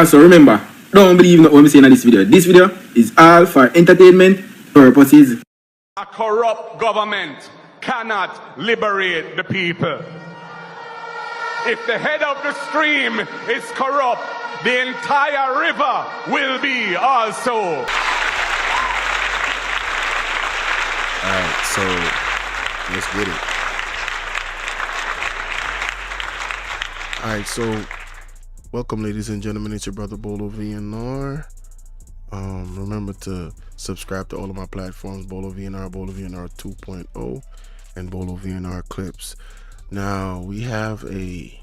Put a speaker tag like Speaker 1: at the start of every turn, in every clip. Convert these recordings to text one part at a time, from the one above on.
Speaker 1: also remember, don't believe what I'm saying in this video. This video is all for entertainment purposes.
Speaker 2: A corrupt government cannot liberate the people. If the head of the stream is corrupt, the entire river will be also.
Speaker 3: Alright, so let's get it. Alright, so welcome, ladies and gentlemen. It's your brother Bolo VNR. Remember to subscribe to all of my platforms: Bolo VNR 2.0, and Bolo VNR Clips. Now we have a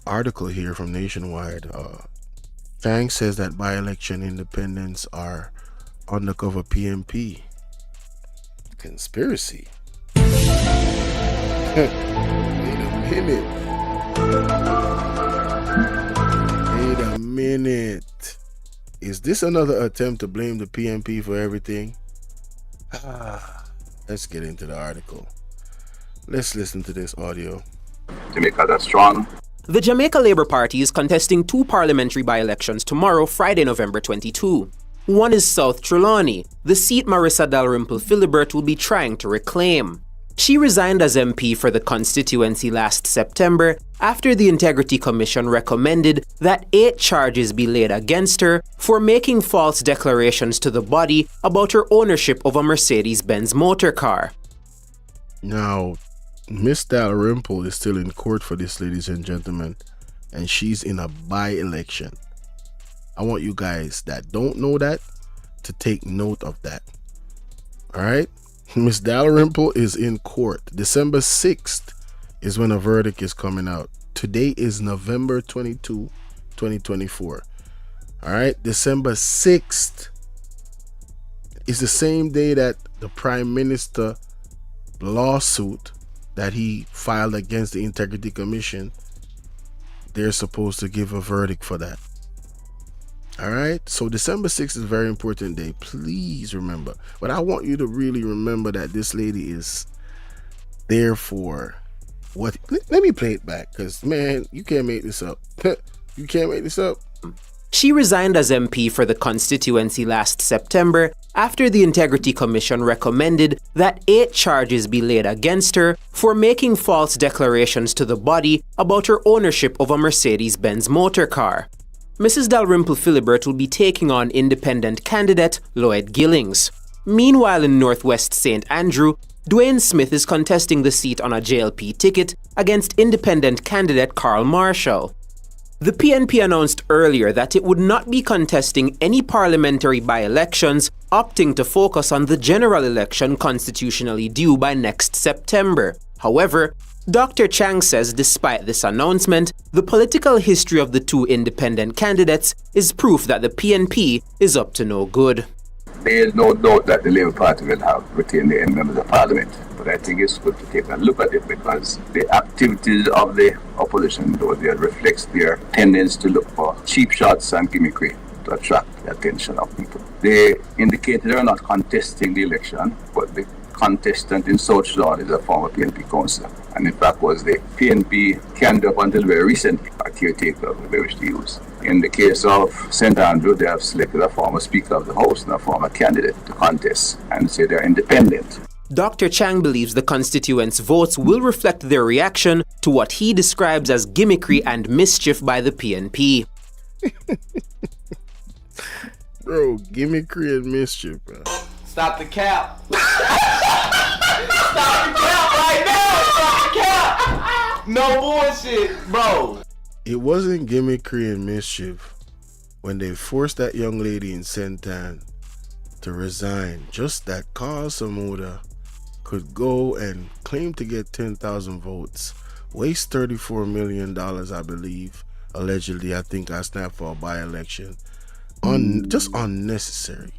Speaker 3: article here from Nationwide. Chang says that by-election independents are undercover PNP. Conspiracy. Wait a minute. Is this another attempt to blame the PNP for everything? Let's get into the article. Let's listen to this audio.
Speaker 4: Jamaica, that's strong.
Speaker 5: The Jamaica Labour Party is contesting 2 parliamentary by-elections tomorrow, Friday, November 22. One is South Trelawney, the seat Marissa Dalrymple Philibert will be trying to reclaim. She resigned as MP for the constituency last September after the Integrity Commission recommended that 8 charges be laid against her for making false declarations to the body about her ownership of a Mercedes-Benz motor car.
Speaker 3: Now, Miss Dalrymple is still in court for this, ladies and gentlemen, and she's in a by-election. I want you guys that don't know that to take note of that. All right? Miss Dalrymple is in court. December 6th is when a verdict is coming out. Today is November 22, 2024. All right? December 6th is the same day that the Prime Minister lawsuit that he filed against the Integrity Commission, they're supposed to give a verdict for that. All right, so December 6th is a very important day. Please remember. But I want you to really remember that this lady is there for what? Let me play it back, because, man, you can't make this up. You can't make this up.
Speaker 5: She resigned as MP for the constituency last September after the Integrity Commission recommended that 8 charges be laid against her for making false declarations to the body about her ownership of a Mercedes-Benz motor car. Mrs. Dalrymple Philibert will be taking on independent candidate Lloyd Gillings. Meanwhile, in Northwest St. Andrew, Dwayne Smith is contesting the seat on a JLP ticket against independent candidate Carl Marshall. The PNP announced earlier that it would not be contesting any parliamentary by-elections, opting to focus on the general election constitutionally due by next September. However, Dr. Chang says despite this announcement, the political history of the 2 independent candidates is proof that the PNP is up to no good.
Speaker 4: There is no doubt that the Labour Party will have retained their members of Parliament, but I think it's good to take a look at it because the activities of the opposition, though, they reflects their tendency to look for cheap shots and gimmickry to attract the attention of people. They indicated they are not contesting the election, but the contestant in South Sudan is a former PNP councillor, and in fact was the PNP candidate up until very recently, a caretaker of the wish to use. In the case of St. Andrew, they have selected a former Speaker of the House and a former candidate to contest and say they're independent.
Speaker 5: Dr. Chang believes the constituents' votes will reflect their reaction to what he describes as gimmickry and mischief by the PNP.
Speaker 3: Bro, gimmickry and mischief, bro.
Speaker 6: Stop the cap. Stop the cap right now. Stop the cap. No bullshit, bro.
Speaker 3: It wasn't gimmickry and mischief when they forced that young lady in Sentan to resign. Just that Carl Samuda could go and claim to get 10,000 votes, waste $34 million, I believe, allegedly, I think I snapped for a by-election. Just unnecessary.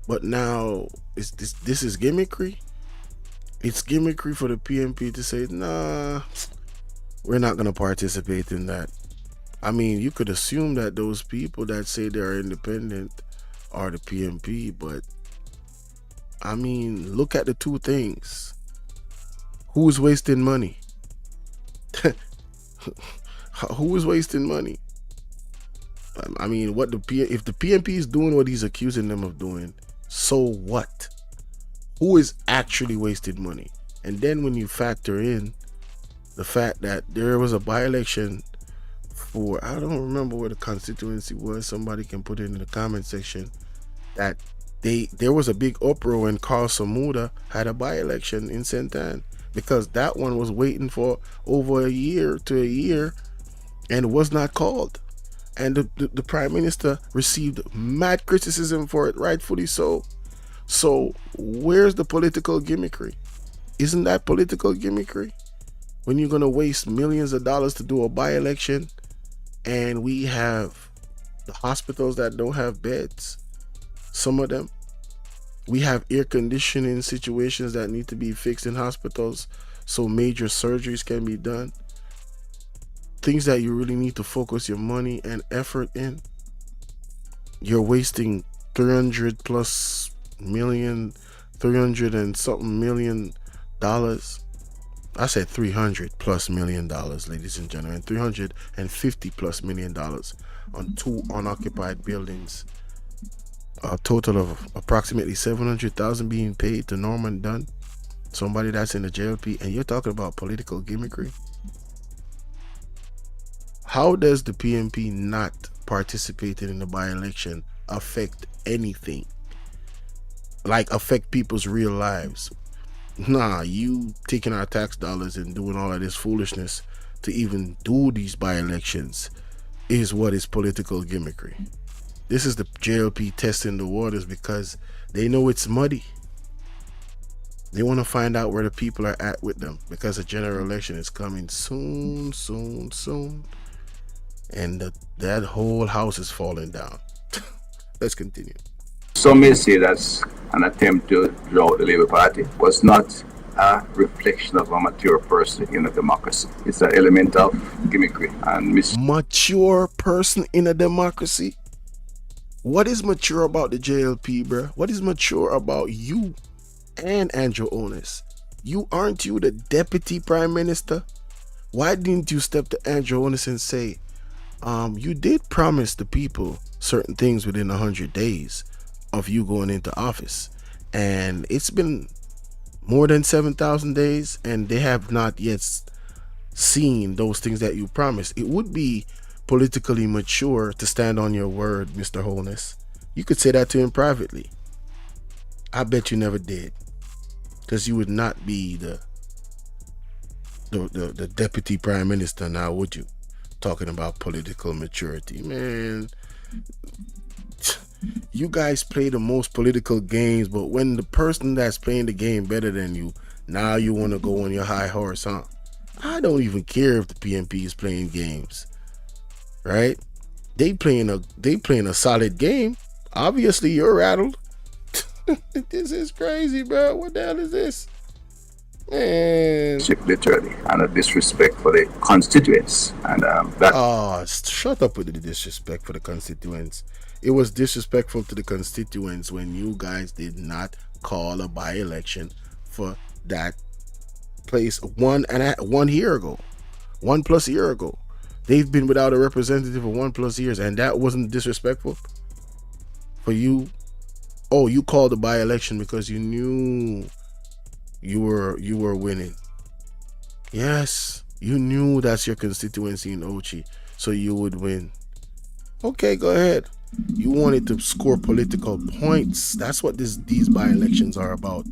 Speaker 3: But now, this is gimmickry? It's gimmickry for the PNP to say, nah, we're not going to participate in that. I mean, you could assume that those people that say they're independent are the PNP, but I mean, look at the 2 things. Who's wasting money? Who is wasting money? I mean, if the PNP is doing what he's accusing them of doing, so what? Who is actually wasted money? And then when you factor in the fact that there was a by-election for, I don't remember where the constituency was, somebody can put it in the comment section, that there was a big uproar when Carl Samuda had a by-election in St. Anne, because that one was waiting for over a year and was not called. And the Prime Minister received mad criticism for it, rightfully so. So where's the political gimmickry? Isn't that political gimmickry? When you're going to waste millions of dollars to do a by-election, and we have the hospitals that don't have beds, some of them. We have air conditioning situations that need to be fixed in hospitals so major surgeries can be done. Things that you really need to focus your money and effort in. You're wasting 300 and something million dollars. I said 300 plus $1 million, ladies and gentlemen. 350 plus $1 million on 2 unoccupied buildings. A total of approximately $700,000 being paid to Norman Dunn, somebody that's in the JLP, and you're talking about political gimmickry. How does the PNP not participating in the by-election affect anything? Like affect people's real lives? Nah, you taking our tax dollars and doing all of this foolishness to even do these by-elections is what is political gimmickry. This is the JLP testing the waters because they know it's muddy. They want to find out where the people are at with them, because the general election is coming soon. And that whole house is falling down. Let's continue.
Speaker 4: Some may say that's an attempt to draw out the Labour Party. Was not a reflection of a mature person in a democracy. It's an element of gimmickry and
Speaker 3: mature person in a democracy? What is mature about the JLP, bruh? What is mature about you and Andrew Onus? Aren't you the deputy prime minister? Why didn't you step to Andrew Onus and say, you did promise the people certain things within 100 days of you going into office, and it's been more than 7,000 days and they have not yet seen those things that you promised. It would be politically mature to stand on your word, Mr. Holness. You could say that to him privately. I bet you never did, because you would not be the deputy prime minister now, would you? Talking about political maturity, man. You guys play the most political games, but when the person that's playing the game better than you, now you want to go on your high horse, huh? I don't even care if the PNP is playing games, right? They playing a solid game. Obviously, you're rattled. This is crazy, bro. What the hell is this? Man.
Speaker 4: Literally, and a disrespect for the constituents. And
Speaker 3: shut up with the disrespect for the constituents. It was disrespectful to the constituents when you guys did not call a by-election for that place 1 year ago. 1+ year ago. They've been without a representative for 1+ years, and that wasn't disrespectful for you. Oh, you called a by-election because you knew you were winning. Yes, you knew that's your constituency in Ochi, so you would win. Okay, go ahead. You wanted to score political points. That's what these by-elections are about.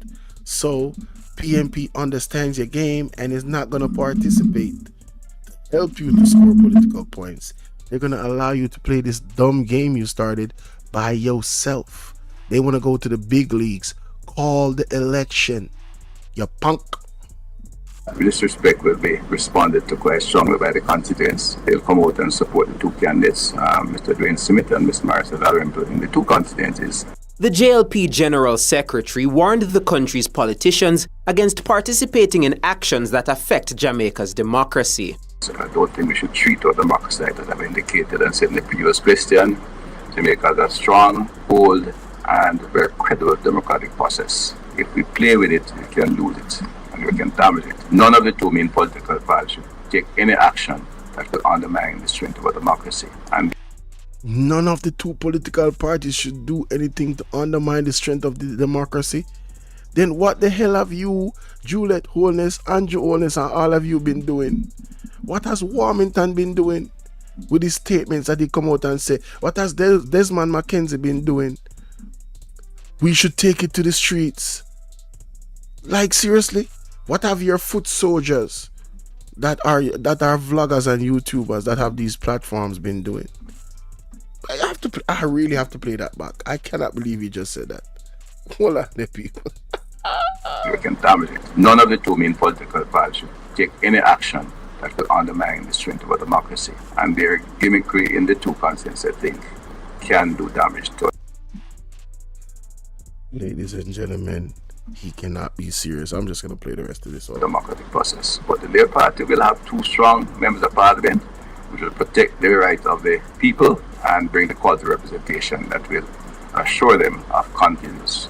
Speaker 3: So PNP understands your game and is not going to participate to help you to score political points. They're going to allow you to play this dumb game you started by yourself. They want to go to the big leagues. Call the election, you punk.
Speaker 4: Disrespect will be responded to quite strongly by the constituents. They'll come out and support the 2 candidates, Mr. Dwayne Smith and Ms. Marissa Dalrymple, in the 2 constituencies.
Speaker 5: The JLP General Secretary warned the country's politicians against participating in actions that affect Jamaica's democracy.
Speaker 4: So I don't think we should treat our democracy, as I've indicated and said in the previous question. Jamaica is a strong, bold, and very credible democratic process. If we play with it, we can lose it and we can damage it. None of the 2 main political parties should take any action that could undermine the strength of our democracy. And
Speaker 3: None of the two political parties should do anything to undermine the strength of the democracy. Then what the hell have you, Juliet Holness, Andrew Holness, and all of you been doing? What has Warmington been doing with his statements that he come out and say? What has Desmond McKenzie been doing? We should take it to the streets. Like, seriously? What have your foot soldiers that are vloggers and YouTubers that have these platforms been doing? I really have to play that back. I cannot believe he just said that. Hold on, the people.
Speaker 4: We can damage it. None of the two main political parties should take any action that could undermine the strength of our democracy. And their gimmickry in the two constants, I think, can do damage to it.
Speaker 3: Ladies and gentlemen, he cannot be serious. I'm just going to play the rest of this.
Speaker 4: Democratic process. But the Labour Party will have two strong members of Parliament which will protect the rights of the people and bring the quality representation that will assure them of continuous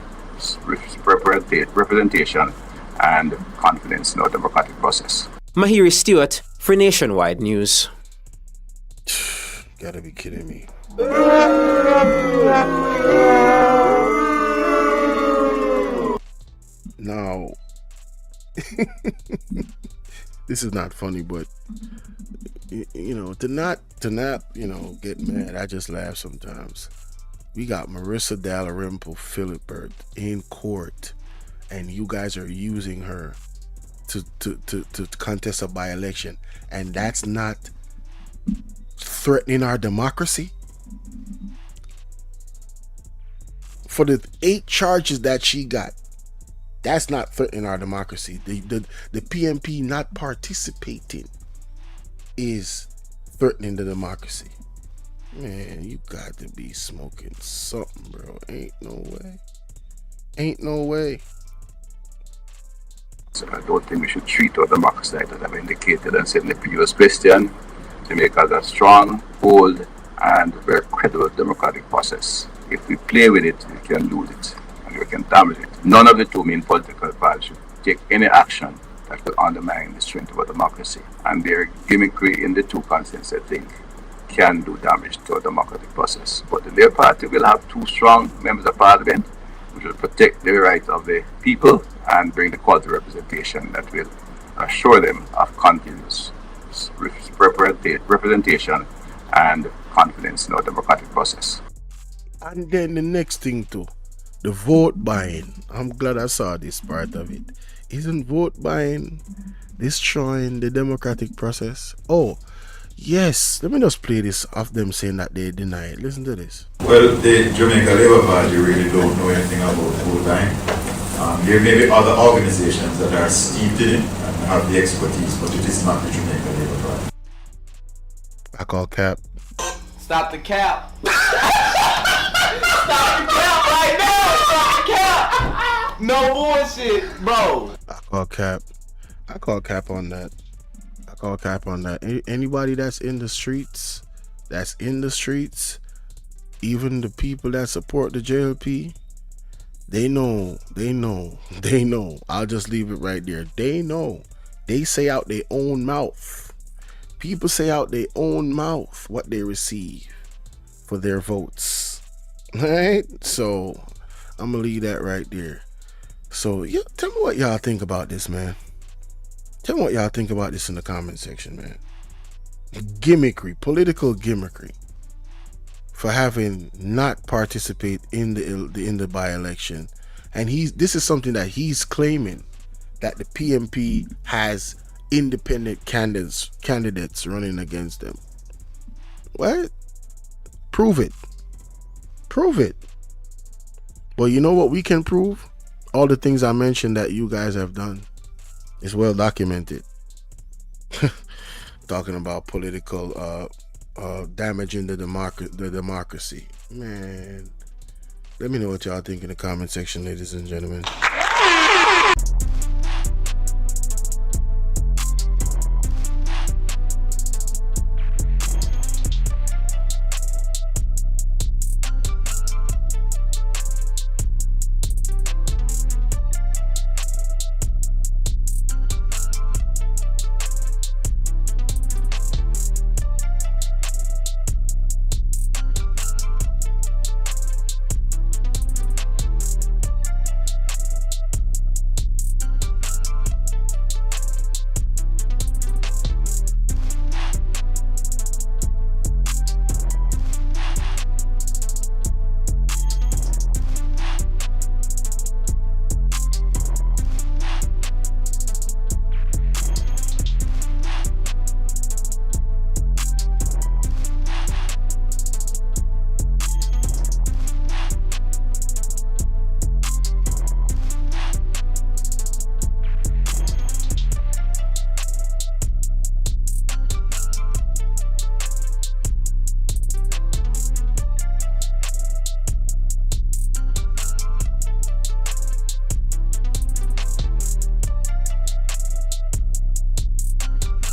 Speaker 4: representation and confidence in our democratic process.
Speaker 5: Mahiri Stewart for Nationwide News.
Speaker 3: Gotta be kidding me. Now, this is not funny, but to not get mad, I just laugh sometimes. We got Marissa Dalrymple Philibert in court, and you guys are using her to contest a by-election, and that's not threatening our democracy. For the 8 charges that she got, that's not threatening our democracy. The PMP not participating is threatening the democracy. Man, you got to be smoking something, bro. Ain't no way.
Speaker 4: So I don't think we should treat our democracy like that. I've indicated and said in the previous question, to make us a strong, bold, and very credible democratic process. If we play with it, we can lose it and we can damage it. None of the two main political parties should take any action that could undermine the strength of our democracy. And their gimmickry in the two constants, I think, can do damage to our democratic process. But the Labour Party will have two strong members of Parliament which will protect the rights of the people and bring the quality representation that will assure them of continuous representation and confidence in our democratic process.
Speaker 3: And then the next thing too, the vote buying. I'm glad I saw this part of it. Isn't vote buying destroying the democratic process? Oh, yes. Let me just play this of them saying that they deny it. Listen to this.
Speaker 7: Well, the Jamaica Labour Party really don't know anything about vote buying. There may be other organizations that are steeped in it and have the expertise, but it is not the Jamaica Labour Party.
Speaker 3: I call cap.
Speaker 6: Stop the cap. Stop the cap right now. Stop the cap. No bullshit, bro.
Speaker 3: I call cap. I call cap on that. Anybody that's in the streets, even the people that support the JLP, they know. I'll just leave it right there. They know. They say out their own mouth. People say out their own mouth what they receive for their votes. Right? So I'm gonna leave that right there. So yeah, tell me what y'all think about this, man. Tell me what y'all think about this in the comment section, man. Gimmickry, political gimmickry, for having not participate in the by-election, and this is something that he's claiming, that the PMP has independent candidates running against them. What? Prove it. Well, you know what we can prove? All the things I mentioned that you guys have done. It's well documented. Talking about political damaging the democracy. Man, let me know what y'all think in the comment section, ladies and gentlemen.